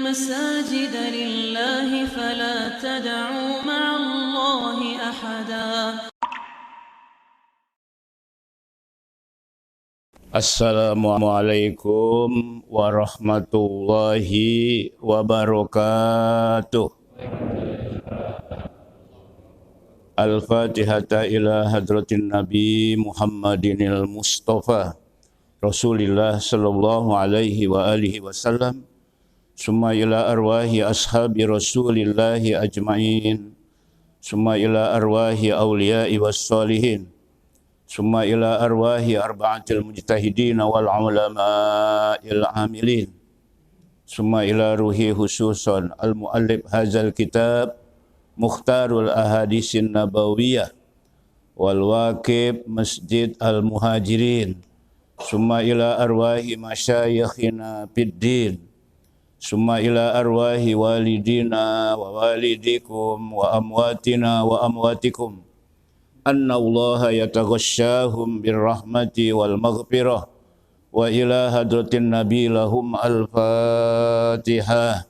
المساجد لله فلا تدعوا مع الله أحدا. Assalamualaikum warahmatullahi wabarakatuh. Al-Fatihata ila hadratin Nabi Muhammadinil Mustafa Rasulillah sallallahu alaihi wa alihi wasallam. Summa ila arwahi ashabi Rasulillahi ajma'in. Summa ila arwahi awliya'i wassalihin. Summa ila arwahi arba'atil mujtahidin wal ulama'il amilin. Summa ila ruhi khususan al-muallif hadzal kitab Mukhtarul Ahadisin Nabawiyah wal waqib Masjid Al-Muhajirin. Summa ila arwahi masyayikhina fid din. Summa ila arwahi walidina wa walidikum wa amwatina wa amwatikum. Anna Allah yataghashshahum birrahmati wal maghfirah wa ila hadratin nabi lahum al-fatihah.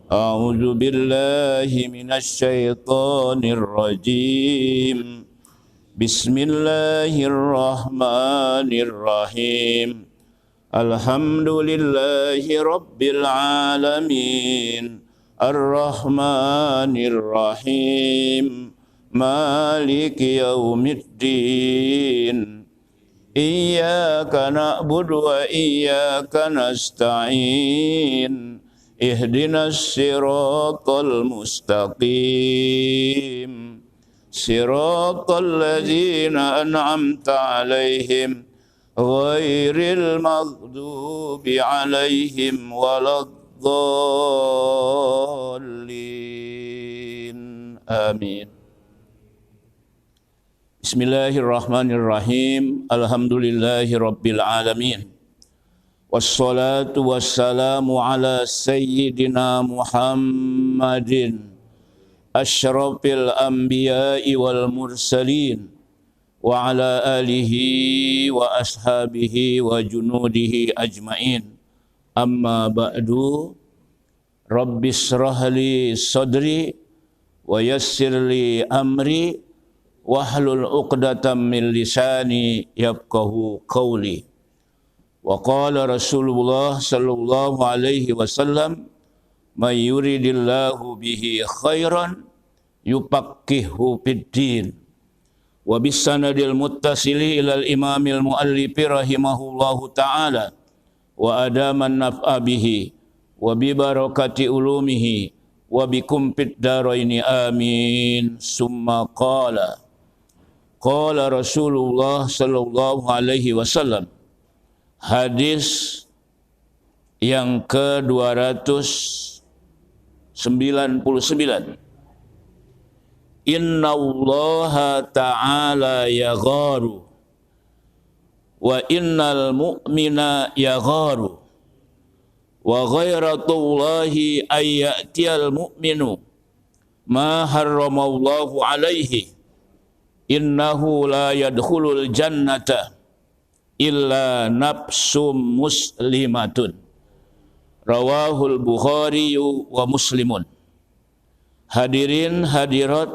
A'udzu billahi minasy syaithanir rajim. Bismillahirrahmanirrahim. Alhamdulillahi rabbil alamin. Ar-Rahmanir Rahim. Maliki yaumiddin. Iyyaka na'budu wa iyyaka nasta'in. Ihdinas siratal mustaqim. Siratal ladzina an'amta 'alaihim ghairil maghdubi 'alaihim waladdallin. Amin. Bismillahirrahmanirrahim. Alhamdulillahi rabbil alamin. Wassalatu wassalamu ala sayyidina Muhammadin asyrafil anbiya'i wal mursalin wa ala alihi wa ashabihi wa junudihi ajma'in. Amma ba'du. Rabbis shrah sadri wa yassir li amri wahlul 'uqdatam min lisani yafqahu qawli. Wa qala Rasulullah sallallahu alaihi wasallam, may yuridillahu bihi khairan yufaqqihhu fid din. Wa bisanadil muttasili ilal imamil muallifi rahimahullahu ta'ala wa adaman naf'a bihi wa bi barakati ulumihi wa bikum fid daraini amin. Summa qala Rasulullah sallallahu alaihi wasallam. Hadis yang ke-299. Inna Allah ta'ala yagharu wa innal mu'mina yagharu wa ghairatullahi ayyatiyal mu'minu ma harramallahu alaihi innahu la yadkhulul jannata illa nafsum muslimatun. Rawahul Bukhari wa Muslimun. Hadirin hadirat,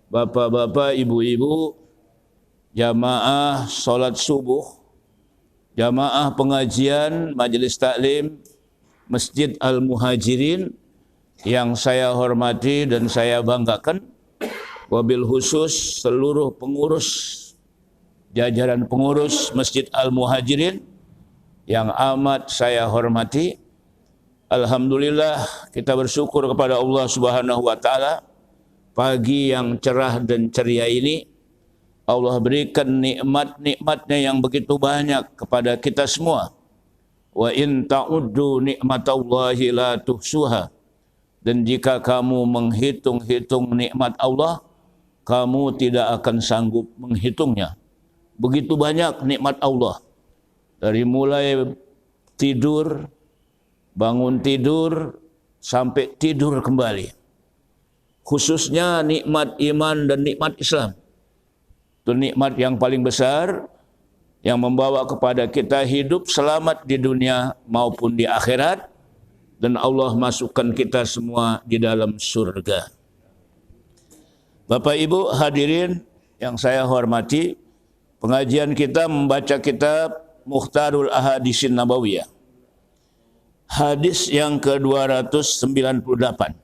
bapak-bapak, ibu-ibu, jamaah solat subuh, jamaah pengajian Majelis Taklim Masjid Al-Muhajirin yang saya hormati dan saya banggakan, wabil khusus seluruh pengurus, jajaran pengurus Masjid Al-Muhajirin yang amat saya hormati. Alhamdulillah, kita bersyukur kepada Allah Subhanahu wa taala, pagi yang cerah dan ceria ini Allah berikan nikmat-nikmatnya yang begitu banyak kepada kita semua. Wa in ta'uddu nikmatallahi la tuhsuha. Dan jika kamu menghitung-hitung nikmat Allah, kamu tidak akan sanggup menghitungnya. Begitu banyak nikmat Allah. Dari mulai tidur, bangun tidur, sampai tidur kembali. Khususnya nikmat iman dan nikmat Islam. Itu nikmat yang paling besar, yang membawa kepada kita hidup selamat di dunia maupun di akhirat. dan Allah masukkan kita semua di dalam surga. Bapak Ibu hadirin yang saya hormati, pengajian kita membaca kitab Mukhtarul Ahadisin Nabawiyah. Hadis yang ke-298.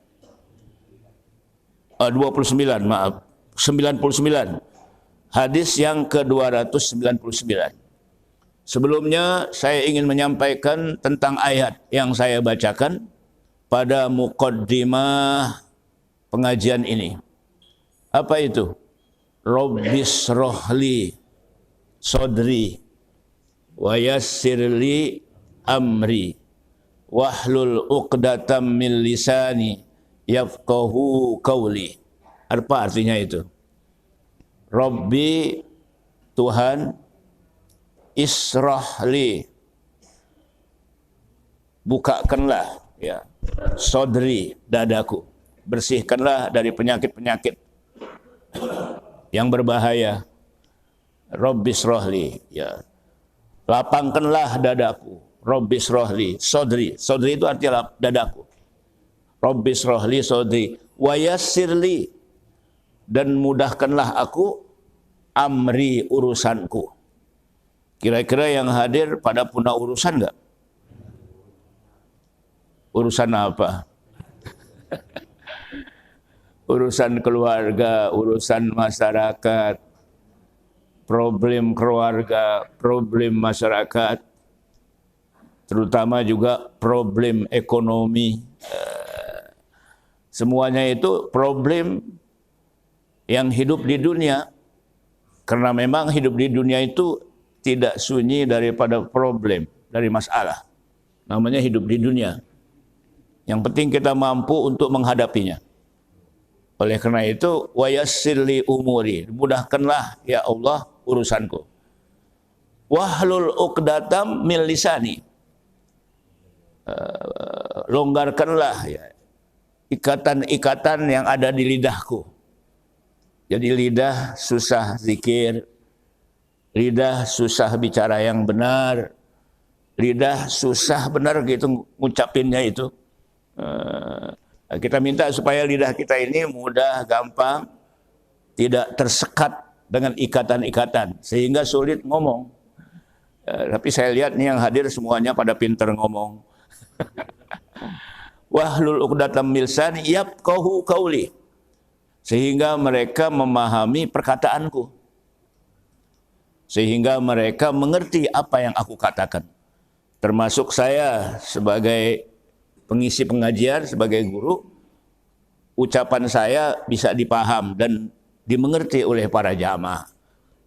29, maaf. 99. Hadis yang ke-299. Sebelumnya saya ingin menyampaikan tentang ayat yang saya bacakan pada muqaddimah pengajian ini. Apa itu? Rabbis rohli sodri wa yassirli amri wahlul uqdatam min lisani yafqahu qawli. Apa artinya itu? Rabbi, Tuhan, israhli, bukakanlah ya, sodri, dadaku, bersihkanlah dari penyakit-penyakit yang berbahaya. Rabbis rohli, ya, lapangkanlah dadaku. Rabbis rohli, sodri, sodri itu artinya dadaku. Rabbis rohli sodri, wa yassirli, dan mudahkanlah aku amri, urusanku. Kira-kira yang hadir pada punya urusan enggak? Urusan apa? Urusan keluarga, urusan masyarakat, problem keluarga, problem masyarakat, terutama juga problem ekonomi. Semuanya itu problem yang hidup di dunia. Karena memang hidup di dunia itu tidak sunyi daripada problem, dari masalah. Namanya hidup di dunia. Yang penting kita mampu untuk menghadapinya. Oleh karena itu, wa yassirli umuri, mudahkanlah ya Allah urusanku. Wahlul uqdatam min lisani, longgarkanlah ya ikatan-ikatan yang ada di lidahku. Jadi lidah susah zikir, lidah susah bicara yang benar, lidah susah benar gitu ngucapinnya itu. Kita minta supaya lidah kita ini mudah, gampang, tidak tersekat dengan ikatan-ikatan, sehingga sulit ngomong. Tapi saya lihat nih yang hadir semuanya pada pintar ngomong. Wahlul uqdatam min lisani yafqahu qawli, sehingga mereka memahami perkataanku, sehingga mereka mengerti apa yang aku katakan. Termasuk saya sebagai pengisi pengajian, sebagai guru, ucapan saya bisa dipaham dan dimengerti oleh para jamaah.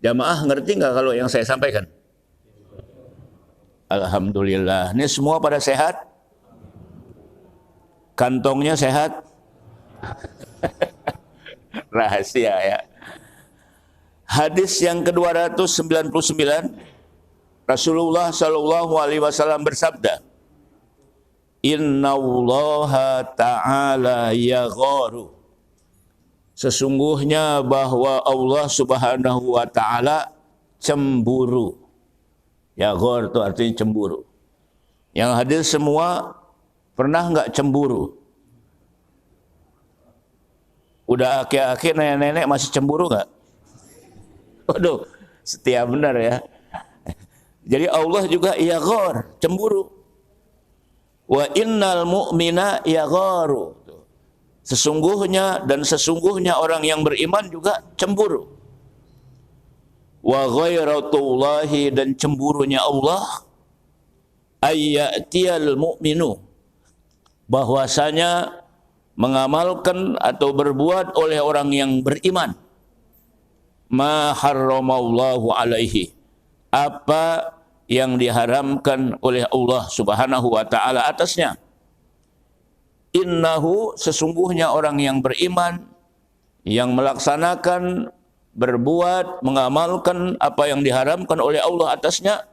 Jamaah ngerti nggak kalau yang saya sampaikan? Alhamdulillah. Ini semua pada sehat? Kantongnya sehat? Rahasia ya. Hadis yang ke-299, Rasulullah sallallahu alaihi wasallam bersabda, Innallaha ta'ala yagharu, sesungguhnya bahwa Allah subhanahu wa ta'ala cemburu. Yaghar itu artinya cemburu. Yang hadir semua pernah enggak cemburu? Udah akhir-akhir nenek-nenek masih cemburu enggak? Waduh, setia benar ya. Jadi Allah juga yaghar, cemburu. Wa innal mu'mina yagharu, sesungguhnya dan sesungguhnya orang yang beriman juga cemburu. Wa ghairatullahi, dan cemburunya Allah, ayyatiyal mu'minu, bahwasanya mengamalkan atau berbuat oleh orang yang beriman, ma harramallahu alaihi, apa yang diharamkan oleh Allah subhanahu wa ta'ala atasnya. Innahu, sesungguhnya orang yang beriman, yang melaksanakan, berbuat, mengamalkan apa yang diharamkan oleh Allah atasnya,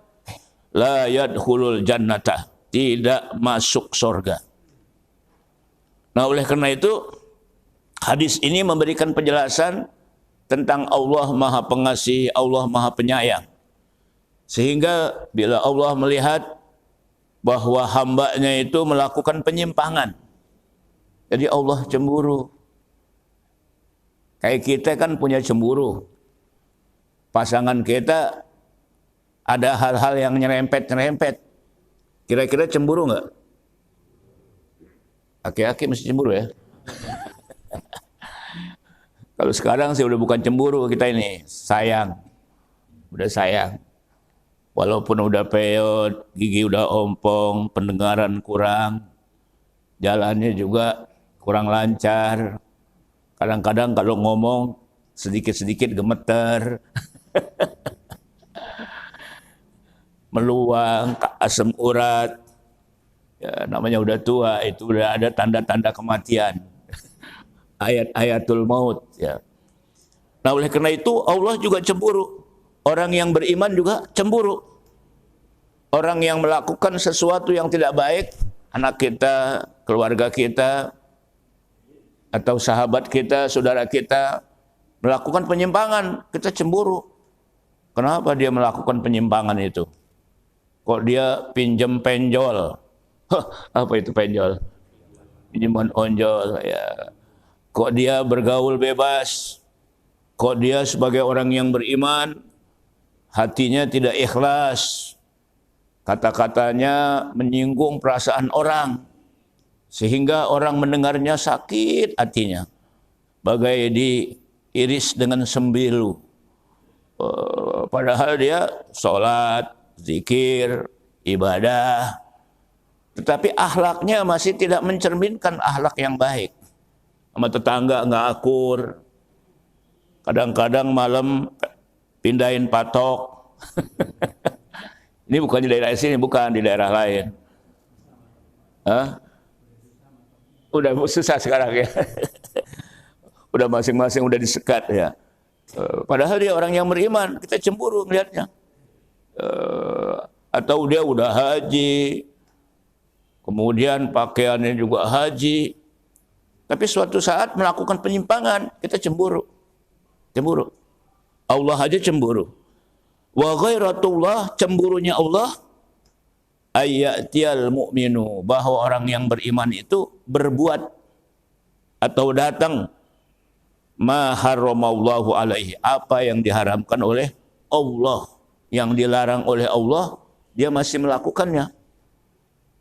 la yadkhulul jannata, tidak masuk surga. Nah, oleh karena itu hadis ini memberikan penjelasan tentang Allah Maha Pengasih, Allah Maha Penyayang. Sehingga bila Allah melihat bahwa hambanya itu melakukan penyimpangan. Jadi Allah cemburu. Kayak kita kan punya cemburu. Pasangan kita ada hal-hal yang nyerempet-nyerempet. Kira-kira cemburu nggak? Aki-aki mesti cemburu ya. Kalau sekarang sih udah bukan cemburu kita ini, sayang. Udah sayang. Walaupun udah peot, gigi udah ompong, pendengaran kurang, jalannya juga kurang lancar. Kadang-kadang kalau ngomong sedikit-sedikit gemeter. Meluang, asam urat. Ya, namanya udah tua, itu udah ada tanda-tanda kematian. Ayat-ayatul maut. Ya. Nah oleh karena itu Allah juga cemburu. Orang yang beriman juga cemburu. Orang yang melakukan sesuatu yang tidak baik, anak kita, keluarga kita, atau sahabat kita, saudara kita, melakukan penyimpangan, kita cemburu. Kenapa dia melakukan penyimpangan itu? Kok dia pinjam penjol? Apa itu penjol? Pinjaman onjol. Ya. Kok dia bergaul bebas? Kok dia sebagai orang yang beriman, hatinya tidak ikhlas? Kata-katanya menyinggung perasaan orang, sehingga orang mendengarnya sakit hatinya. Bagai diiris dengan sembilu. Padahal dia sholat, zikir, ibadah. Tetapi akhlaknya masih tidak mencerminkan akhlak yang baik. Sama tetangga nggak akur. Kadang-kadang malam pindahin patok. Ini bukan di daerah sini, bukan di daerah lain. Hah? Udah susah sekarang ya. Udah masing-masing udah disekat ya. Padahal dia orang yang beriman, kita cemburu melihatnya. Atau dia udah haji, kemudian pakaiannya juga haji, tapi suatu saat melakukan penyimpangan, kita cemburu. Cemburu. Allah aja cemburu. Wa ghairatullah, cemburunya Allah, ayyatiyal mu'minu, bahwa orang yang beriman itu berbuat atau datang ma harramallahu alaihi, apa yang diharamkan oleh Allah, yang dilarang oleh Allah, dia masih melakukannya.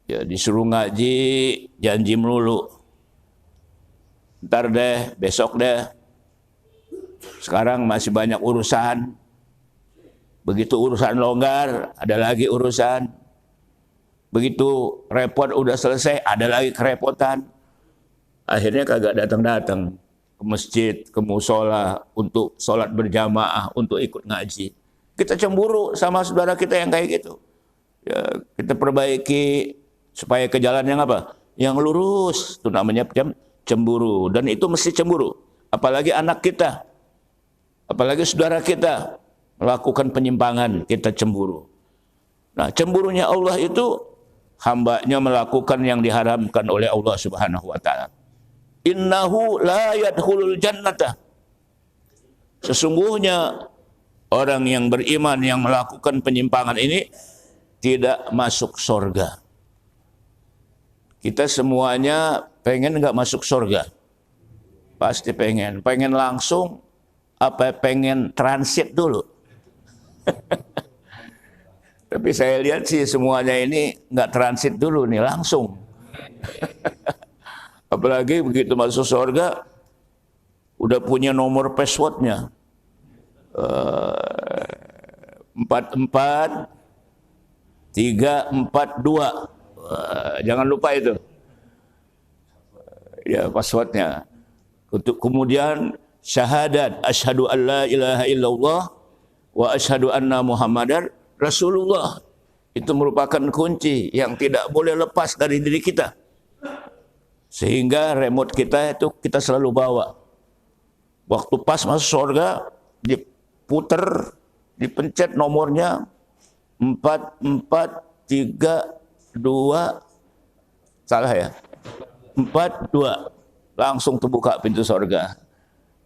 Ya, disuruh ngaji, janji melulu. Ntar deh, besok deh. Sekarang masih banyak urusan. Begitu urusan longgar, ada lagi urusan. Begitu repot udah selesai, ada lagi kerepotan. Akhirnya kagak datang-datang ke masjid, ke musola, untuk sholat berjamaah, untuk ikut ngaji. Kita cemburu sama saudara kita yang kayak gitu. Ya, kita perbaiki supaya ke jalan yang apa? Yang lurus. Itu namanya cemburu. Dan itu mesti cemburu. Apalagi anak kita, apalagi saudara kita melakukan penyimpangan, kita cemburu. Nah, cemburunya Allah itu hambanya melakukan yang diharamkan oleh Allah Subhanahu wa taala. Innahu la yadkhulul jannata. Sesungguhnya orang yang beriman yang melakukan penyimpangan ini tidak masuk surga. Kita semuanya pengen nggak masuk surga? Pasti pengen. Pengen langsung apa pengen transit dulu? Tapi saya lihat sih semuanya ini nggak transit dulu nih, langsung. Apalagi begitu masuk surga, udah punya nomor passwordnya. 44342. Jangan lupa itu. Ya, passwordnya. Kemudian syahadat asyhadu an la ilaha illallah wa asyhadu anna muhammadar rasulullah. Itu merupakan kunci yang tidak boleh lepas dari diri kita. Sehingga remote kita itu kita selalu bawa. Waktu pas masuk surga, diputer, dipencet nomornya 4432, salah ya? 42. Langsung terbuka pintu surga.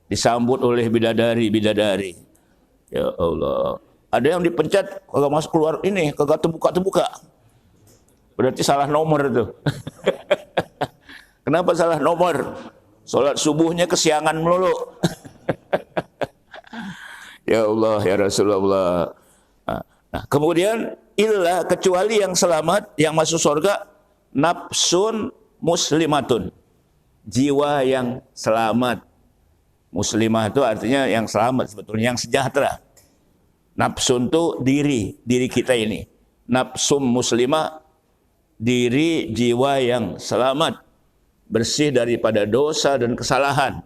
Disambut oleh bidadari-bidadari. Ya Allah. Ada yang dipencet kagak masuk keluar ini, kagak terbuka-terbuka. Berarti salah nomor tuh. Kenapa salah nomor? Sholat subuhnya kesiangan melulu. Ya Allah, ya Rasulullah. Nah, kemudian illa kecuali yang selamat, yang masuk surga, nafsun muslimatun. Jiwa yang selamat. Muslimah itu artinya yang selamat sebetulnya, yang sejahtera. Nafsun itu diri kita ini. Nafsum muslimah, diri jiwa yang selamat, bersih daripada dosa dan kesalahan.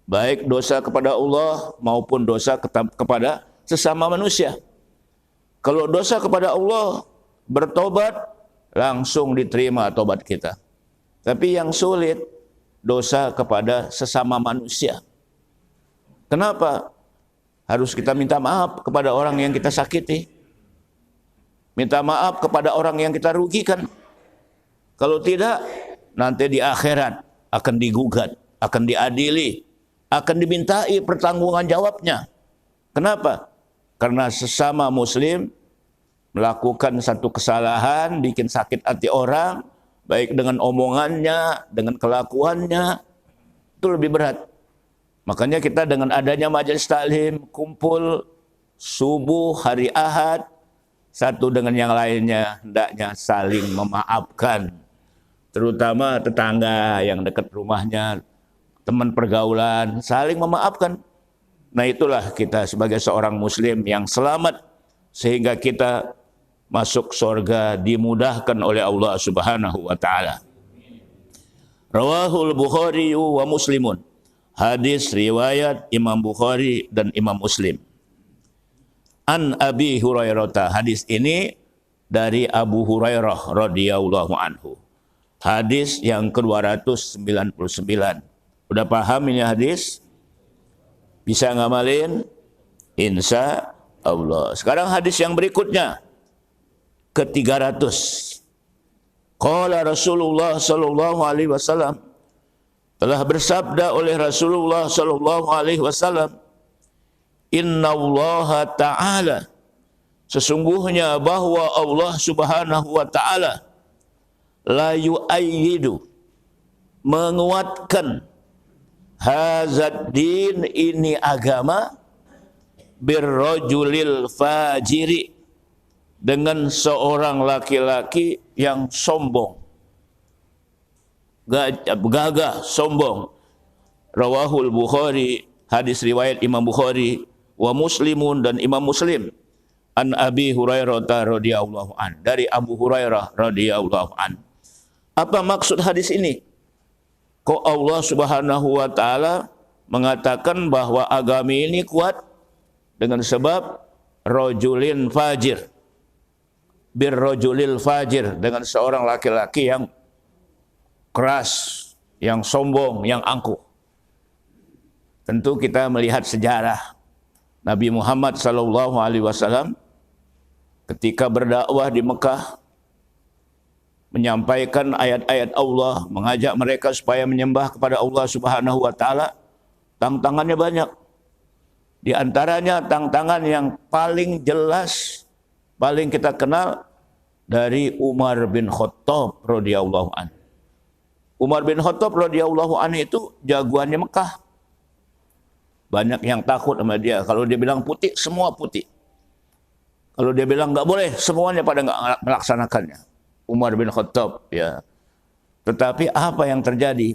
Baik dosa kepada Allah maupun dosa kepada sesama manusia. Kalau dosa kepada Allah, bertobat, langsung diterima tobat kita. Tapi yang sulit, dosa kepada sesama manusia. Kenapa? Harus kita minta maaf kepada orang yang kita sakiti. Minta maaf kepada orang yang kita rugikan. Kalau tidak, nanti di akhirat akan digugat, akan diadili, akan dimintai pertanggungan jawabnya. Kenapa? Karena sesama muslim melakukan satu kesalahan, bikin sakit hati orang, baik dengan omongannya, dengan kelakuannya, itu lebih berat. Makanya kita dengan adanya majelis taklim, kumpul subuh, hari Ahad, satu dengan yang lainnya, hendaknya saling memaafkan. Terutama tetangga yang dekat rumahnya, teman pergaulan, saling memaafkan. Nah itulah kita sebagai seorang muslim yang selamat, sehingga kita masuk surga dimudahkan oleh Allah Subhanahu wa taala. Rawahul Bukhari wa Muslimun. Hadis riwayat Imam Bukhari dan Imam Muslim. An Abi Hurairah. Hadis ini dari Abu Hurairah radhiyallahu anhu. Hadis yang ke-299. Udah paham ini hadis? Bisa ngamalin? Insya Allah. Sekarang hadis yang berikutnya. Ke-300. Qala Rasulullah sallallahu alaihi wasallam. Telah bersabda oleh Rasulullah sallallahu alaihi wasallam, Innallaha ta'ala, sesungguhnya bahwa Allah Subhanahu wa taala la yu'ayyidu, menguatkan hazad din, ini agama, birrajulil fajiri, dengan seorang laki-laki yang sombong, gagah, sombong. Rawahul Bukhari, hadis riwayat Imam Bukhari, wa Muslimun dan Imam Muslim. An Abi Hurairah radhiyallahu an, dari Abu Hurairah radhiyallahu an. Apa maksud hadis ini? Kok Allah Subhanahu wa taala mengatakan bahwa agama ini kuat dengan sebab rajulin fajir, birrajulil fajir, dengan seorang laki-laki yang keras, yang sombong, yang angkuh. Tentu kita melihat sejarah Nabi Muhammad sallallahu alaihi wasallam ketika berdakwah di Mekah, menyampaikan ayat-ayat Allah, mengajak mereka supaya menyembah kepada Allah Subhanahu wa taala. Tantangannya banyak. Di antaranya tantangan yang paling jelas, paling kita kenal dari Umar bin Khattab radhiyallahu anhu. Umar bin Khattab radhiyallahu anhu itu jagoannya Mekah. Banyak yang takut sama dia. Kalau dia bilang putih, semua putih. Kalau dia bilang enggak boleh, semuanya pada enggak melaksanakannya. Umar bin Khattab, ya. Tetapi apa yang terjadi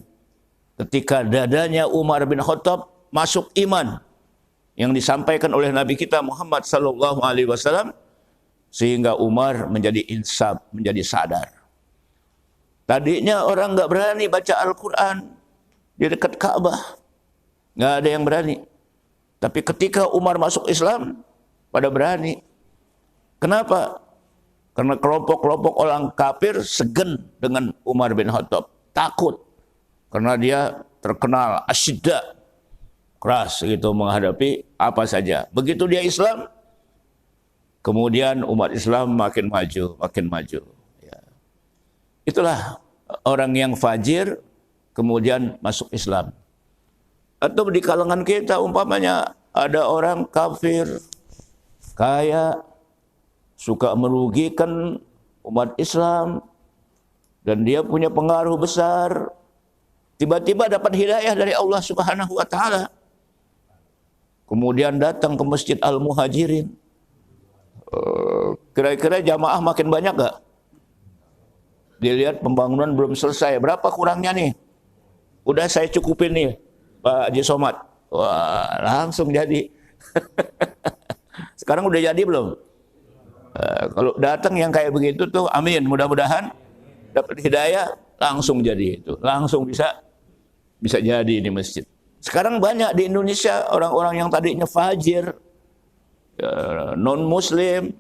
ketika dadanya Umar bin Khattab masuk iman yang disampaikan oleh Nabi kita Muhammad sallallahu alaihi wasallam, sehingga Umar menjadi insaf, menjadi sadar. Tadinya orang enggak berani baca Al-Quran di dekat Ka'bah. Enggak ada yang berani. Tapi ketika Umar masuk Islam, pada berani. Kenapa? Karena kelompok-kelompok orang kafir segan dengan Umar bin Khattab. Takut. Karena dia terkenal asyidda, keras gitu menghadapi apa saja. Begitu dia Islam, kemudian umat Islam makin maju, makin maju. Ya. Itulah orang yang fajir kemudian masuk Islam. Atau di kalangan kita umpamanya ada orang kafir, kaya, suka merugikan umat Islam, dan dia punya pengaruh besar. Tiba-tiba dapat hidayah dari Allah Subhanahu wa taala. Kemudian datang ke Masjid Al-Muhajirin. Kira-kira jamaah makin banyak gak? Dilihat pembangunan belum selesai. Berapa kurangnya nih? Udah saya cukupin nih, Pak Haji Somad. Wah, langsung jadi. Sekarang udah jadi belum? Kalau datang yang kayak begitu tuh, amin. Mudah-mudahan dapat hidayah, langsung jadi itu. Langsung bisa jadi di masjid. Sekarang banyak di Indonesia orang-orang yang tadinya fajir, non-muslim,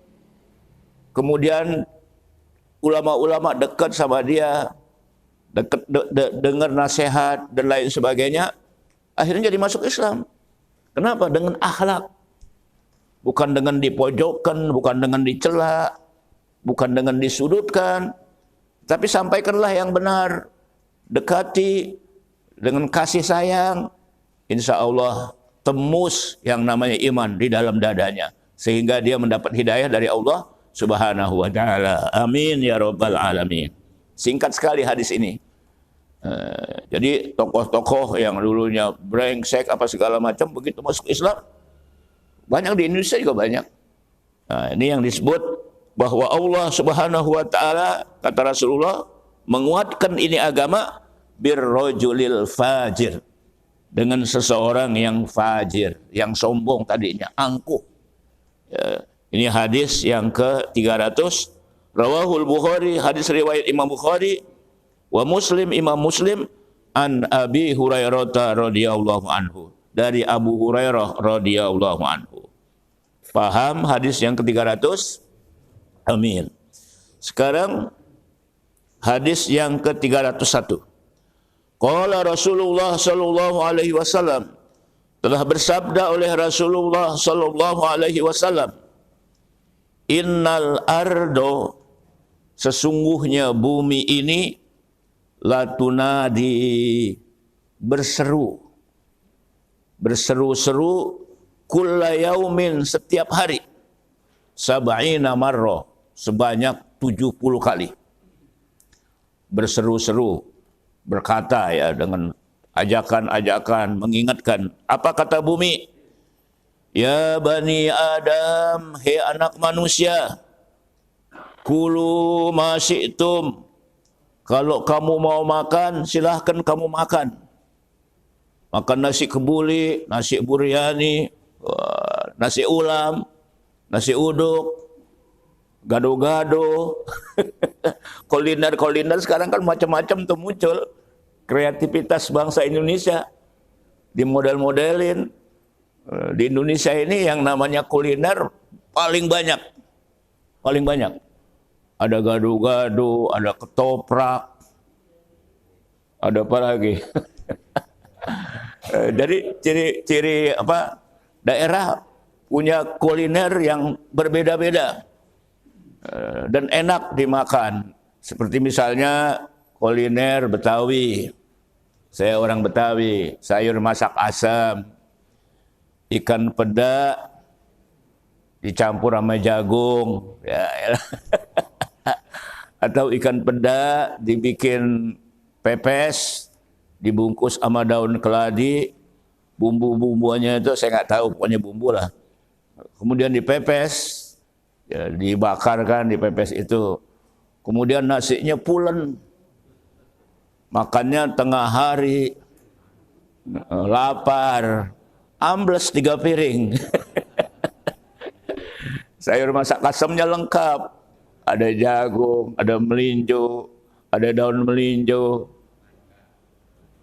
kemudian ulama-ulama dekat sama dia, dengar nasihat dan lain sebagainya, akhirnya jadi masuk Islam. Kenapa? Dengan akhlak. Bukan dengan dipojokkan, bukan dengan dicela, bukan dengan disudutkan, tapi sampaikanlah yang benar, dekati dengan kasih sayang. Insya Allah tembus yang namanya iman di dalam dadanya, sehingga dia mendapat hidayah dari Allah Subhanahu wa taala. Amin ya rabbal alamin. Singkat sekali hadis ini. Jadi tokoh-tokoh yang dulunya brengsek apa segala macam, begitu masuk Islam, banyak di Indonesia juga banyak. Nah, ini yang disebut bahwa Allah Subhanahu wa taala, kata Rasulullah, menguatkan ini agama birrajulil fajir, dengan seseorang yang fajir, yang sombong tadinya, angkuh. Ini hadis yang ke-300, rawahul Bukhari, hadis riwayat Imam Bukhari, wa Muslim, Imam Muslim, an Abi Hurairah radhiyallahu anhu, dari Abu Hurairah radhiyallahu anhu. Paham hadis yang ke-300? Amin. Sekarang hadis yang ke-301. Qala Rasulullah sallallahu alaihi wasallam, telah bersabda oleh Rasulullah sallallahu alaihi wasallam, innal ardo, sesungguhnya bumi ini, latunadi, berseru-seru, kulla yaumin, setiap hari, sab'ina marrah, sebanyak 70 kali. Berseru-seru, berkata ya, dengan ajakan-ajakan, mengingatkan. Apa kata bumi? Ya Bani Adam, hei anak manusia, kulu ma syi'tum, kalau kamu mau makan, silahkan kamu makan. Makan nasi kebuli, nasi buryani, nasi ulam, nasi uduk, gado-gado. Kuliner sekarang kan macam-macam tuh muncul. Kreativitas bangsa Indonesia dimodel-modelin. Di Indonesia ini yang namanya kuliner paling banyak. Ada gado-gado, ada ketoprak, ada apa lagi? Jadi ciri apa? Daerah punya kuliner yang berbeda-beda dan enak dimakan. Seperti misalnya kuliner Betawi. Saya orang Betawi, sayur masak asam, ikan peda dicampur sama jagung, ya. Atau ikan peda dibikin pepes, dibungkus sama daun keladi, bumbu-bumbuannya itu saya nggak tahu, pokoknya bumbu lah. Kemudian dipepes, ya, dibakarkan, dipepes itu. Kemudian nasinya pulen, makannya tengah hari, lapar, ambles 3 piring. Sayur masak asamnya lengkap, ada jagung, ada melinjo, ada daun melinjo,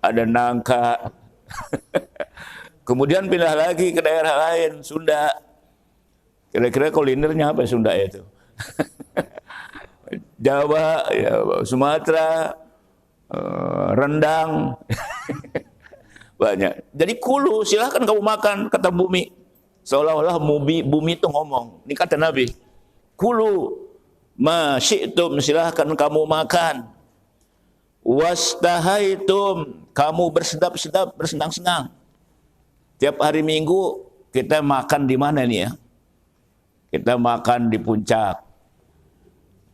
ada nangka. Kemudian pindah lagi ke daerah lain, Sunda. Kira-kira kulinernya apa Sunda itu? Jawa, ya, Sumatera, rendang. Banyak. Jadi kulu, silahkan kamu makan, kata bumi. Seolah-olah bumi itu ngomong. Ini kata Nabi. Kulu ma syi'tum, silahkan kamu makan. Wastahaitum, kamu bersedap-sedap, bersenang-senang. Tiap hari Minggu kita makan di mana nih ya? Kita makan di puncak.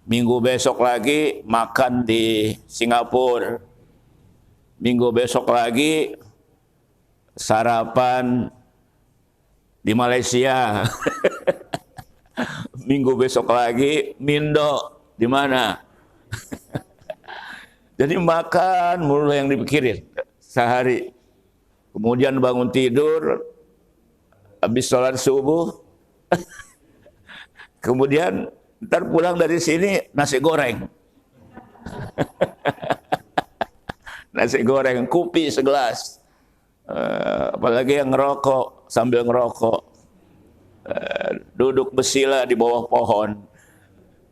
Minggu besok lagi makan di Singapura. Minggu besok lagi sarapan di Malaysia. Minggu besok lagi Mindo di mana? Jadi makan mulu yang dipikirin sehari. Kemudian bangun tidur, habis sholat subuh, kemudian ntar pulang dari sini nasi goreng. Nasi goreng, kopi segelas. Apalagi yang ngerokok, sambil ngerokok. Duduk bersila di bawah pohon,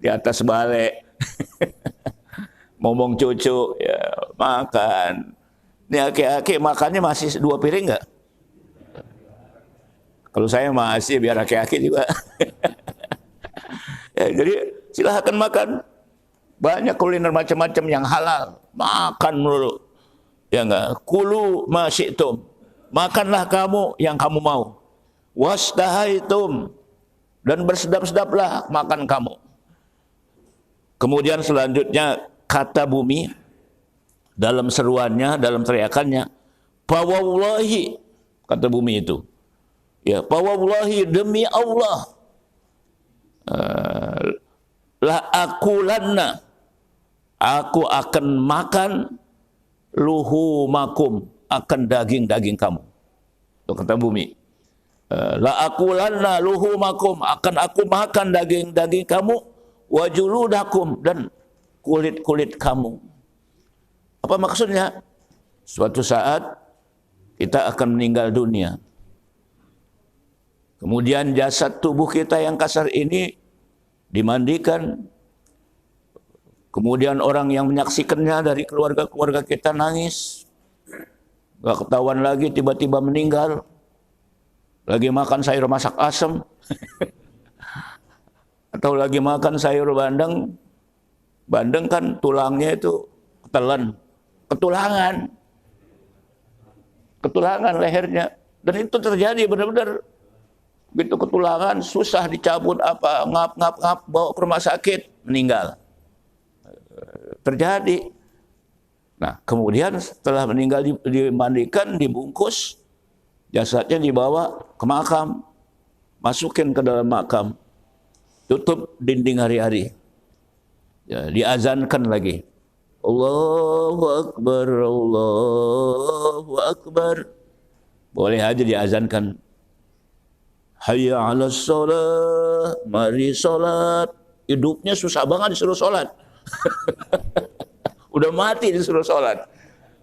di atas balai. Ngomong cucu, ya, makan. Ini aki-aki makannya masih 2 piring nggak? Kalau saya masih, biar aki-aki juga. Ya, jadi silahkan makan. Banyak kuliner macam-macam yang halal. Makan dulu. Ya enggak? Kulu ma syi'tum. Makanlah kamu yang kamu mau. Wasdahaitum. Dan bersedap-sedaplah makan kamu. Kemudian selanjutnya kata bumi dalam seruannya, dalam teriakannya, "Fawallahi," kata bumi itu. Ya, "Fawallahi, demi Allah, la akulanna, aku akan makan luhumakum, akan daging-daging kamu." Itu kata bumi. La akulanna luhumakum, akan aku makan daging-daging kamu, wajuludakum, dan kulit-kulit kamu. Apa maksudnya? Suatu saat kita akan meninggal dunia. Kemudian jasad tubuh kita yang kasar ini dimandikan. Kemudian orang yang menyaksikannya dari keluarga-keluarga kita nangis. Gak ketahuan lagi, tiba-tiba meninggal. Lagi makan sayur masak asam. Atau lagi makan sayur bandeng. Bandeng kan tulangnya itu ketelan. Ketulangan lehernya. Dan itu terjadi benar-benar. Begitu ketulangan, susah dicabut apa, ngap, bawa ke rumah sakit, meninggal. Terjadi. Nah, kemudian setelah meninggal dimandikan, dibungkus, jasadnya dibawa ke makam, masukin ke dalam makam, tutup dinding hari-hari. Ya, diazankan lagi. Allahu Akbar, Allahu Akbar. Boleh aja diazankan. Hayya 'alas shalah, mari salat. Hidupnya susah banget disuruh salat. Udah mati disuruh salat.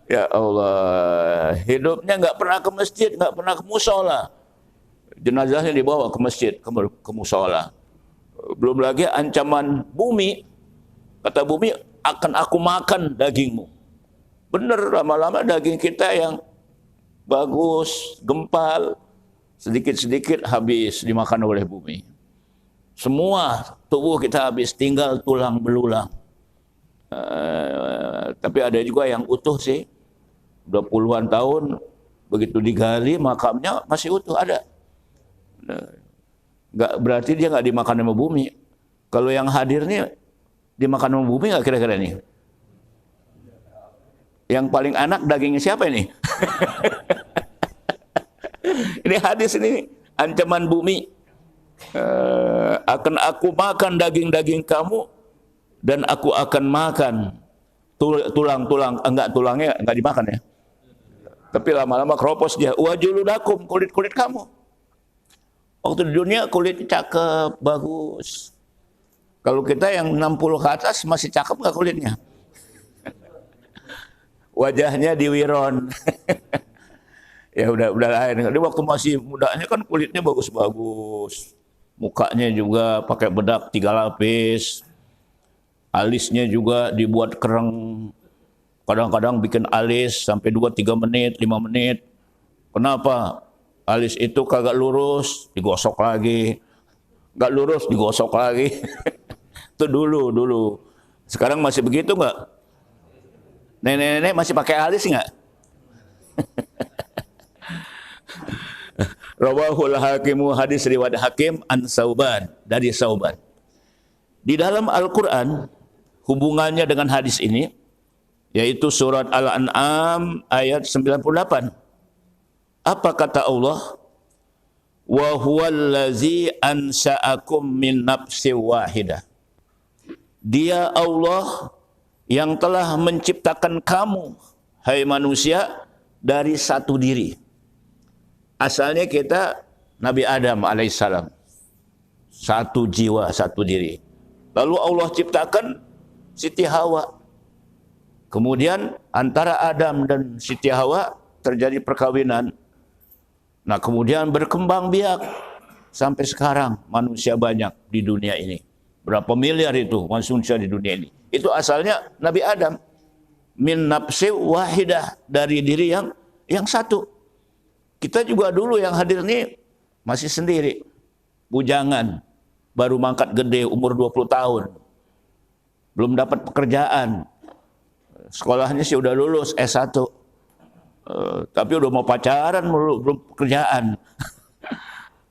Ya Allah, hidupnya nggak pernah ke masjid, nggak pernah ke musola. Jenazahnya dibawa ke masjid, ke musola. Belum lagi ancaman bumi. Kata bumi, akan aku makan dagingmu. Benar, lama-lama daging kita yang bagus, gempal, sedikit-sedikit habis dimakan oleh bumi. Semua tubuh kita habis, tinggal tulang belulang. Tapi ada juga yang utuh sih. Udah puluhan tahun, begitu digali makamnya masih utuh, ada. Nggak berarti dia nggak dimakan sama bumi. Kalau yang hadir nih dimakan sama bumi nggak kira-kira nih? Yang paling anak dagingnya siapa ini? Ini hadis ini, ancaman bumi. Akan aku makan daging-daging kamu dan aku akan makan tulang-tulang, enggak, tulangnya enggak dimakan ya. Tapi lama-lama keropos dia. Wajuludakum, kulit-kulit kamu. Waktu di dunia kulitnya cakep, bagus. Kalau kita yang 60 ke atas masih cakep nggak kulitnya? Wajahnya diwiron. Ya udah lain. Jadi waktu masih mudanya kan kulitnya bagus-bagus. Mukanya juga pakai bedak 3 lapis. Alisnya juga dibuat kereng. Kadang-kadang bikin alis sampai 2-3 menit, 5 menit. Kenapa? Alis itu kagak lurus, digosok lagi. Nggak lurus, digosok lagi. Itu dulu. Sekarang masih begitu nggak? Nenek-nenek masih pakai alis nggak? Rawahul Hakimu, hadis riwayat Hakim an Sauban, dari Sauban. Di dalam Al-Quran, hubungannya dengan hadis ini, yaitu surat Al-An'am ayat 98. Apa kata Allah? Wa huwallazi ansa'akum min nafsin wahidah. Dia Allah yang telah menciptakan kamu, hai manusia, dari satu diri. Asalnya kita Nabi Adam alaihissalam. Satu jiwa, satu diri. Lalu Allah ciptakan Siti Hawa. Kemudian antara Adam dan Siti Hawa terjadi perkawinan. Nah, kemudian berkembang biak sampai sekarang manusia banyak di dunia ini. Berapa miliar itu manusia di dunia ini. Itu asalnya Nabi Adam. Min nafsi wahidah, dari diri yang satu. Kita juga dulu yang hadir ini masih sendiri. Bujangan. Baru mangkat gede umur 20 tahun. Belum dapat pekerjaan. Sekolahnya sih udah lulus S1. Tapi udah mau pacaran, belum pekerjaan.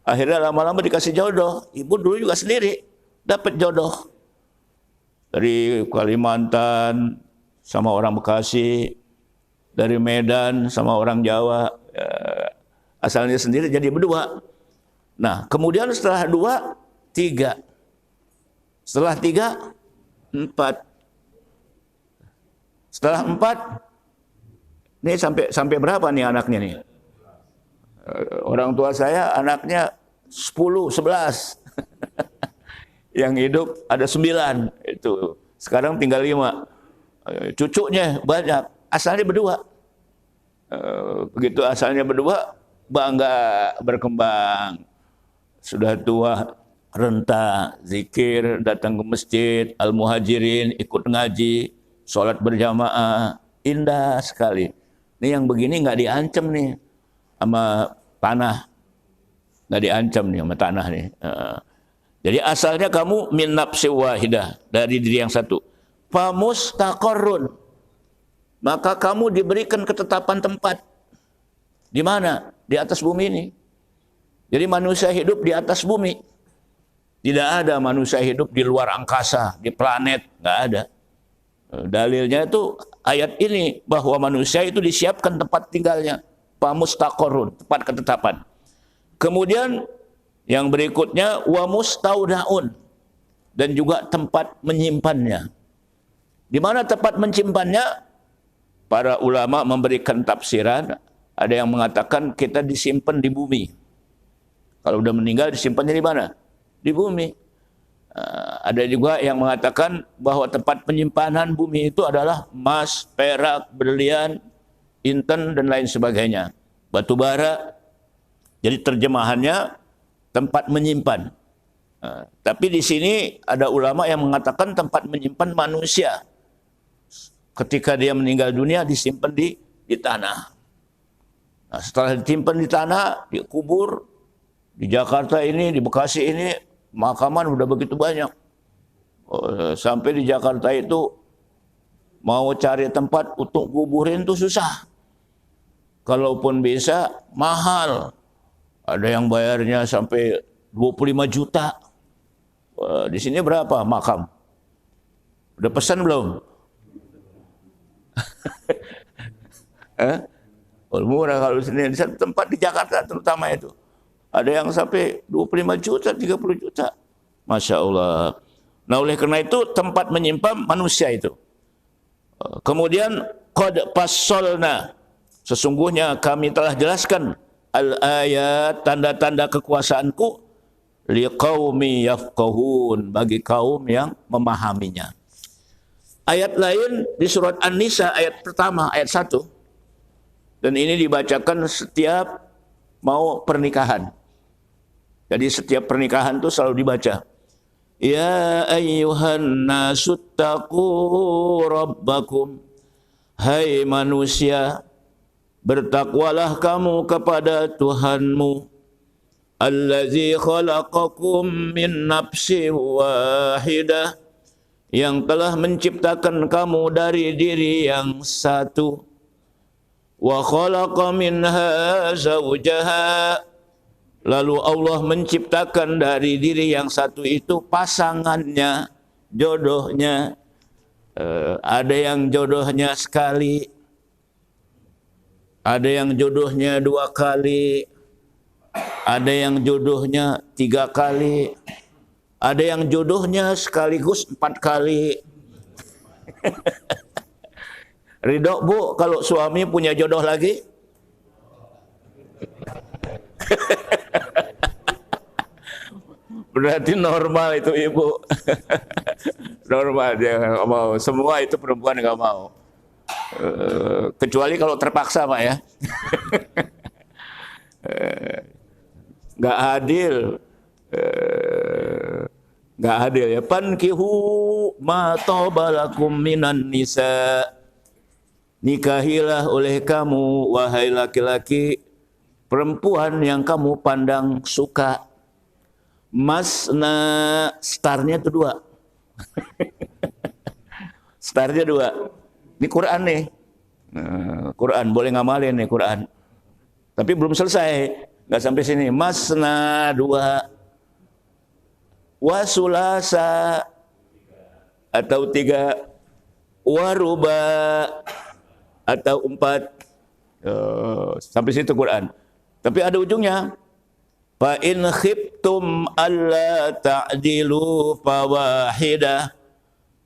Akhirnya lama-lama dikasih jodoh. Ibu dulu juga sendiri dapat jodoh. Dari Kalimantan sama orang Bekasi. Dari Medan sama orang Jawa. Asalnya sendiri jadi berdua. Nah, kemudian setelah 2, 3. Setelah 3, 4. Setelah 4, ini sampai berapa nih anaknya nih? Orang tua saya anaknya 10, 11. Yang hidup ada 9. Itu. Sekarang tinggal 5. Cucunya banyak. Asalnya berdua. Begitu asalnya berdua, bangga berkembang. Sudah tua, renta, zikir, datang ke masjid, al-muhajirin, ikut ngaji, sholat berjamaah, indah sekali. Ini yang begini nggak diancam nih sama tanah, nggak diancam nih sama tanah nih. Jadi asalnya kamu min nafsi wahidah, dari diri yang satu. Famustaqarrun, maka kamu diberikan ketetapan tempat. Di mana? Di atas bumi ini. Jadi manusia hidup di atas bumi. Tidak ada manusia hidup di luar angkasa, di planet, nggak ada. Dalilnya itu ayat ini, bahwa manusia itu disiapkan tempat tinggalnya. Famustaqarrun, tempat ketetapan. Kemudian yang berikutnya wa mustaudaun, dan juga tempat menyimpannya. Di mana tempat menyimpannya? Para ulama memberikan tafsiran. Ada yang mengatakan kita disimpan di bumi. Kalau udah meninggal disimpannya di mana? Di bumi. Ada juga yang mengatakan bahwa tempat penyimpanan bumi itu adalah emas, perak, berlian, inten, dan lain sebagainya. Batu bara. Jadi terjemahannya tempat menyimpan. Tapi di sini ada ulama yang mengatakan tempat menyimpan manusia. Ketika dia meninggal dunia disimpan di tanah. Nah, setelah disimpan di tanah, dikubur di Jakarta ini, di Bekasi ini, makaman udah begitu banyak. Sampai di Jakarta itu mau cari tempat untuk kuburin itu susah. Kalaupun bisa mahal. Ada yang bayarnya sampai 25 juta. Di sini berapa makam? Udah pesan belum? Murah kalau di sini. Di satu tempat di Jakarta terutama itu. Ada yang sampai 25 juta, 30 juta. Masya Allah. Nah, oleh karena itu tempat menyimpan manusia itu. Kemudian qad fassalna, sesungguhnya kami telah jelaskan al-ayat, tanda-tanda kekuasaanku, liqaumi yafqahun, bagi kaum yang memahaminya. Ayat lain di surat An-Nisa ayat pertama, ayat 1. Dan ini dibacakan setiap mau pernikahan. Jadi setiap pernikahan itu selalu dibaca. Ya ayyuhan nasuttaqu rabbakum. Hai manusia, bertakwalah kamu kepada Tuhanmu. Allazi khalaqakum min nafsin wahidah, yang telah menciptakan kamu dari diri yang satu. Wa khalaqa minha zawjaha, lalu Allah menciptakan dari diri yang satu itu pasangannya. jodohnya. Ada yang jodohnya sekali, ada yang jodohnya 2 kali, ada yang jodohnya 3 kali, ada yang jodohnya sekaligus 4 kali. Ridho Bu kalau suami punya jodoh lagi? Berarti normal itu ibu. Normal, dia nggak mau. Semua itu perempuan nggak mau. Kecuali kalau terpaksa Pak ya. Nggak adil. Nggak adil ya. Pankihu ma tobalakum minan nisa. Nikahilah oleh kamu, wahai laki-laki, perempuan yang kamu pandang suka. Masna, starnya itu 2. Starnya 2. Ini Quran nih. Quran, boleh ngamalin nih Quran. Tapi belum selesai. Nggak sampai sini. Masna 2. Wasulasa atau 3. Waruba atau 4. Sampai situ Quran. Tapi ada ujungnya. Fa in khiftum alla ta'dilu fawahidah.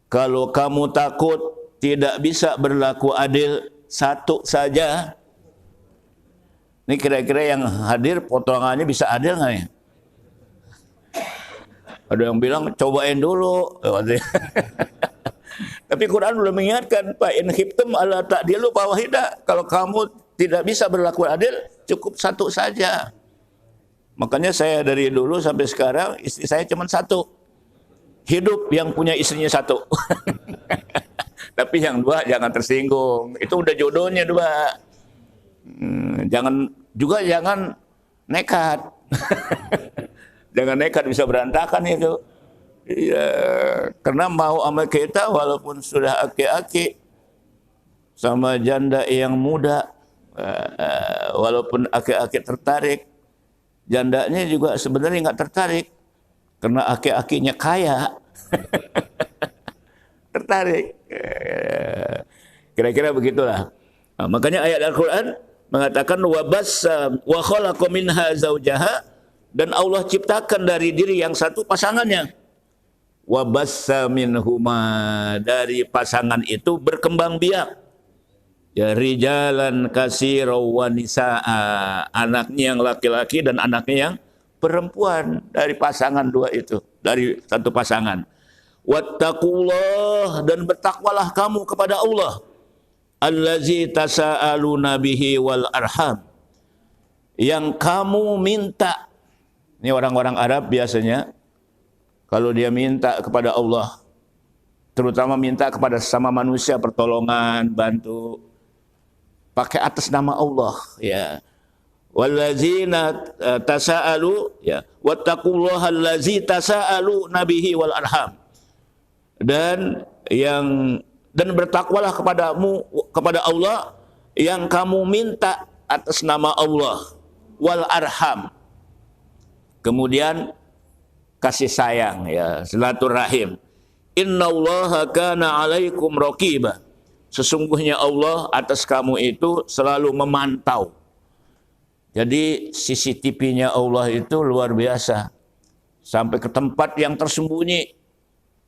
Kalau kamu takut tidak bisa berlaku adil, 1 saja. Ini kira-kira yang hadir potongannya bisa adil nggak ya? Ada yang bilang cobain dulu. Tapi Quran belum mengingatkan, fa in khiftum alla ta'dilu fawahidah. Kalau kamu tidak bisa berlaku adil, cukup 1 saja. Makanya saya dari dulu sampai sekarang istri saya cuma 1. Hidup yang punya istrinya 1. Tapi yang 2 jangan tersinggung. Itu udah jodohnya 2. Jangan nekat. Jangan nekat, bisa berantakan itu. Iya, karena mau sama kita walaupun sudah aki-aki sama janda yang muda, walaupun aki-aki tertarik, jandanya juga sebenarnya nggak tertarik karena aki-akinya kaya. Tertarik. Kira-kira begitulah. Nah, makanya ayat Al-Quran mengatakan wa khalaqa minha zaujaha, dan Allah ciptakan dari diri yang satu pasangannya. Wa bassa minhuma, dari pasangan itu berkembang biak. Ya, rijalan katsira wa nisaa, anaknya yang laki-laki dan anaknya yang perempuan dari pasangan 2 itu, dari satu pasangan. Wattaqullah, dan bertakwalah kamu kepada Allah. Allazi tasaaluna bihi wal arham, yang kamu minta. Ini orang-orang Arab biasanya kalau dia minta kepada Allah, terutama minta kepada sesama manusia pertolongan, bantu, pakai atas nama Allah, ya. Wallazina tasaalu, ya, wattaqullaha allazi tasaalu nabihi wal arham. Dan bertakwalah kepada Allah yang kamu minta atas nama Allah, wal arham. Kemudian kasih sayang, ya, silaturahim. Innallaha kana 'alaikum raqiba. Sesungguhnya Allah atas kamu itu selalu memantau. Jadi CCTV-nya Allah itu luar biasa. Sampai ke tempat yang tersembunyi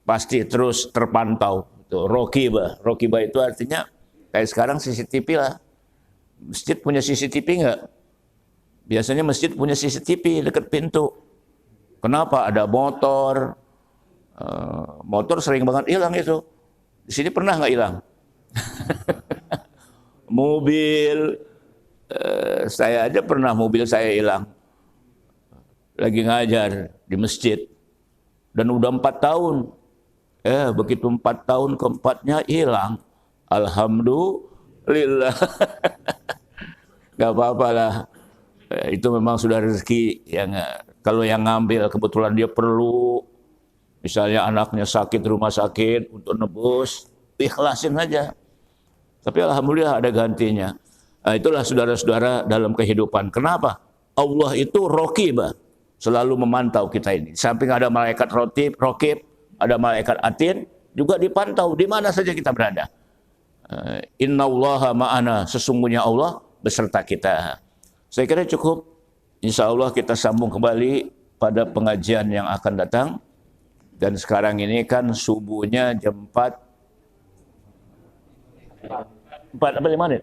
pasti terus terpantau. Itu raqiba. Raqiba itu artinya kayak sekarang CCTV lah. Masjid punya CCTV enggak? Biasanya masjid punya CCTV dekat pintu. Kenapa? Ada motor. Motor sering banget hilang itu. Di sini pernah nggak hilang? Mobil. Saya aja pernah mobil saya hilang. Lagi ngajar di masjid. Dan udah 4 tahun. Begitu 4 tahun keempatnya hilang. Alhamdulillah. Gak apa-apa lah. Itu memang sudah rezeki yang kalau yang ngambil kebetulan dia perlu, misalnya anaknya sakit rumah sakit untuk nebus, ikhlasin aja. Tapi alhamdulillah ada gantinya. Nah, itulah saudara-saudara dalam kehidupan. Kenapa? Allah itu raqib, selalu memantau kita ini. Di samping ada malaikat raqib, ada malaikat atin, juga dipantau di mana saja kita berada. Innallaha ma'ana, sesungguhnya Allah beserta kita. Saya kira cukup. Insya Allah kita sambung kembali pada pengajian yang akan datang. Dan sekarang ini kan subuhnya jam 4 apa 5 menit?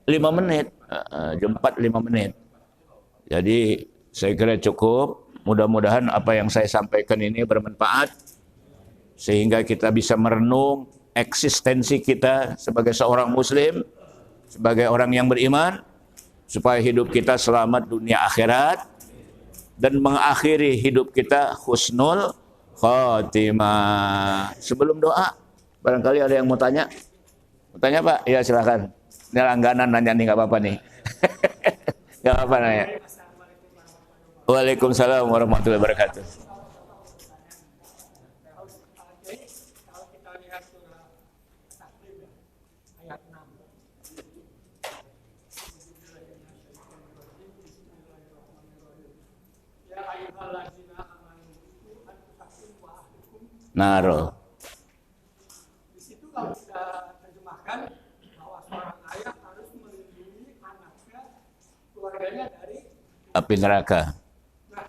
5 menit. Jam 4 5 menit. Jadi saya kira cukup. Mudah-mudahan apa yang saya sampaikan ini bermanfaat sehingga kita bisa merenung eksistensi kita sebagai seorang muslim, sebagai orang yang beriman, supaya hidup kita selamat dunia akhirat dan mengakhiri hidup kita husnul khatimah. Sebelum doa, barangkali ada yang mau tanya? Mau tanya Pak? Ya silakan. Ini langganan nanya nih, nggak apa-apa nih. Nggak apa-apa nanya. Waalaikumsalam warahmatullahi wabarakatuh. Naro. Di situ kalau kita terjemahkan bahwa seorang ayah harus melindungi anaknya, keluarganya dari Api neraka. Nah,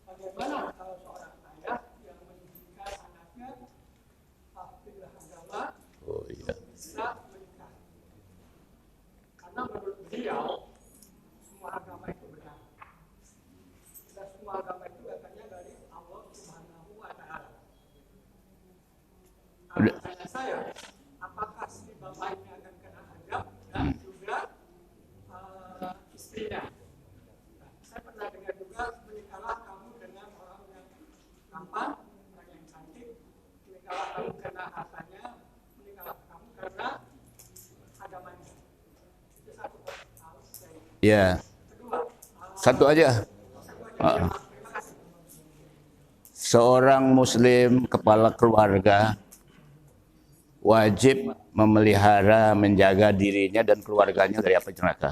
bagaimana kalau seorang ayah yang mendidikan anaknya pilih agama Oh iya. bisa menikah? Karena menurut beliau semua agama itu benar. Dan semua agama itu datangnya dari Allah Subhanahu wa Ta'ala. Tanya saya, apakah si bapaknya akan kena azab dan juga istrinya? Nah, saya pernah dengar juga, menikahlah kamu dengan orang yang tampan, orang yang cantik, menikahlah kamu karena hartanya, menikahlah kamu karena agamanya. Itu satu hal. Ya. Kedua, Satu aja. terima kasih. Seorang muslim kepala keluarga wajib memelihara, menjaga dirinya dan keluarganya dari api neraka.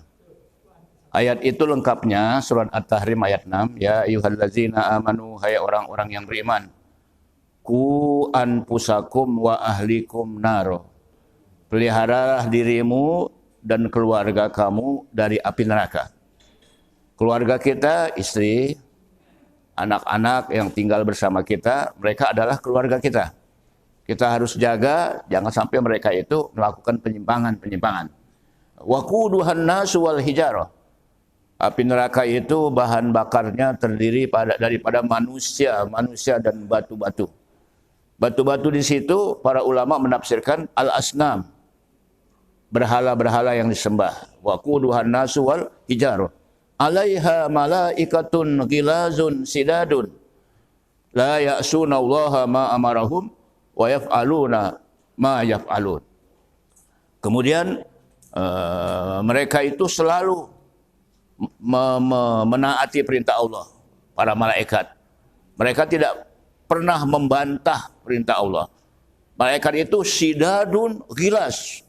Ayat itu lengkapnya surat At-Tahrim ayat 6, ya ayyuhallazina amanu, hai orang-orang yang beriman, ku anfusakum wa ahlikum naro. Peliharalah dirimu dan keluarga kamu dari api neraka. Keluarga kita, istri, anak-anak yang tinggal bersama kita, mereka adalah keluarga kita. Kita harus jaga, jangan sampai mereka itu melakukan penyimpangan-penyimpangan. Waquduhan nasu wal hijarah. Api neraka itu bahan bakarnya terdiri daripada manusia dan batu-batu. Batu-batu di situ para ulama menafsirkan al-asnam, berhala-berhala yang disembah. Waquduhan nasu wal hijarah. Alaiha malaikatun ghilazun sidadun la ya'suna Allaha ma amarahum wa yaf'aluna ma yaf'alun. Kemudian mereka itu selalu menaati perintah Allah, para malaikat. Mereka tidak pernah membantah perintah Allah. Malaikat itu sidadun gilas,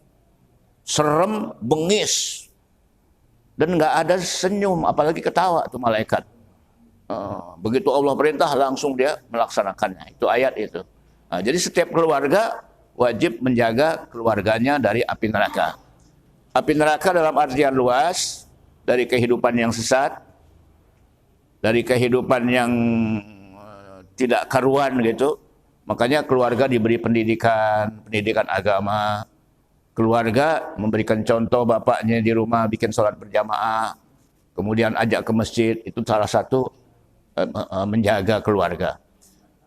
serem, bengis, dan nggak ada senyum, apalagi ketawa tuh malaikat. Begitu Allah perintah langsung dia melaksanakannya. Itu ayat itu. Nah, jadi setiap keluarga wajib menjaga keluarganya dari api neraka. Api neraka dalam artian luas, dari kehidupan yang sesat, dari kehidupan yang tidak karuan gitu. Makanya keluarga diberi pendidikan agama. Keluarga memberikan contoh, bapaknya di rumah bikin sholat berjamaah, kemudian ajak ke masjid, itu salah satu menjaga keluarga.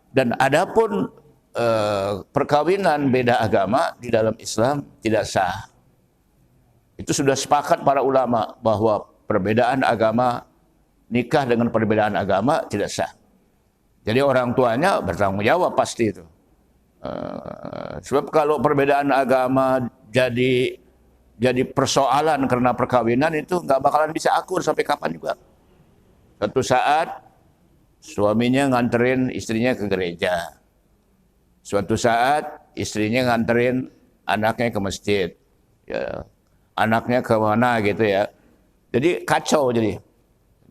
Dan adapun perkawinan beda agama di dalam Islam tidak sah. Itu sudah sepakat para ulama bahwa perbedaan agama, nikah dengan perbedaan agama tidak sah. Jadi orang tuanya bertanggung jawab pasti itu. Sebab kalau perbedaan agama jadi persoalan karena perkawinan, itu nggak bakalan bisa akur sampai kapan juga. Suatu saat suaminya nganterin istrinya ke gereja. Suatu saat istrinya nganterin anaknya ke masjid. Ya, anaknya ke mana gitu ya. Jadi kacau jadi.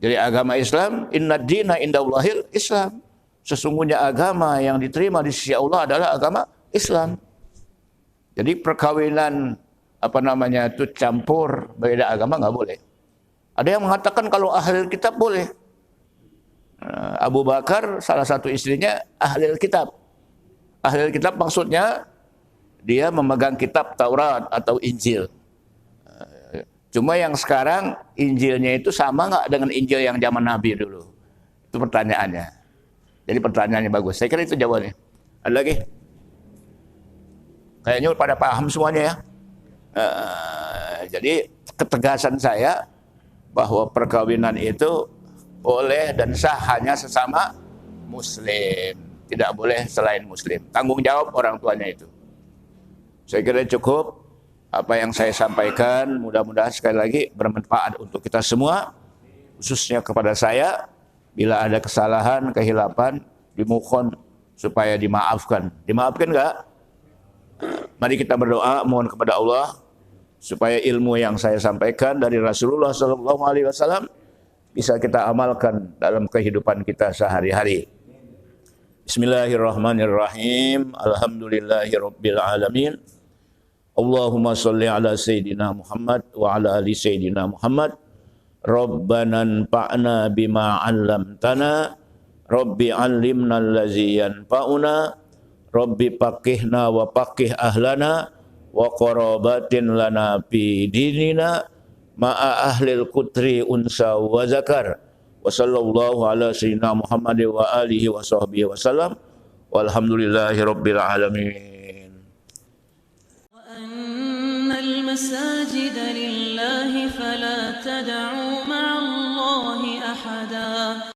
Jadi agama Islam, inna dina indallahil Islam. sesungguhnya agama yang diterima di sisi Allah adalah agama Islam. Jadi perkawinan itu campur beda agama nggak boleh. Ada yang mengatakan kalau ahli kitab boleh. Abu Bakar salah satu istrinya ahli kitab. Ahli kitab maksudnya dia memegang kitab Taurat atau Injil. Cuma yang sekarang Injilnya itu sama nggak dengan Injil yang zaman Nabi dulu? Itu pertanyaannya. Jadi pertanyaannya bagus. Saya kira itu jawabannya. Ada lagi? Kayaknya pada paham semuanya ya. Jadi ketegasan saya bahwa perkawinan itu boleh dan sah hanya sesama Muslim. Tidak boleh selain Muslim. Tanggung jawab orang tuanya itu. Saya kira cukup apa yang saya sampaikan. Mudah-mudahan sekali lagi bermanfaat untuk kita semua. Khususnya kepada saya. Bila ada kesalahan, kehilapan, dimohon supaya dimaafkan. Dimaafkan enggak? Mari kita berdoa, mohon kepada Allah supaya ilmu yang saya sampaikan dari Rasulullah SAW bisa kita amalkan dalam kehidupan kita sehari-hari. Bismillahirrahmanirrahim. Alhamdulillahirabbil alamin. Allahumma shalli ala sayyidina Muhammad wa ala ali sayyidina Muhammad. Rabbana anfa'na bima 'allamtana. Rabbi 'allimna allazi yanfa'una. Rabbi faqihna wa faqih ahlana wa qarabatin lana fi dinina ma'a ahlil kutri unsa wa zakar wa sallallahu ala sayyidina Muhammad wa alihi wa sahbihi wa sallam walhamdulillahi rabbil alamin. Wa annal masajida lillahi fala tad'u ma'allahi ahada.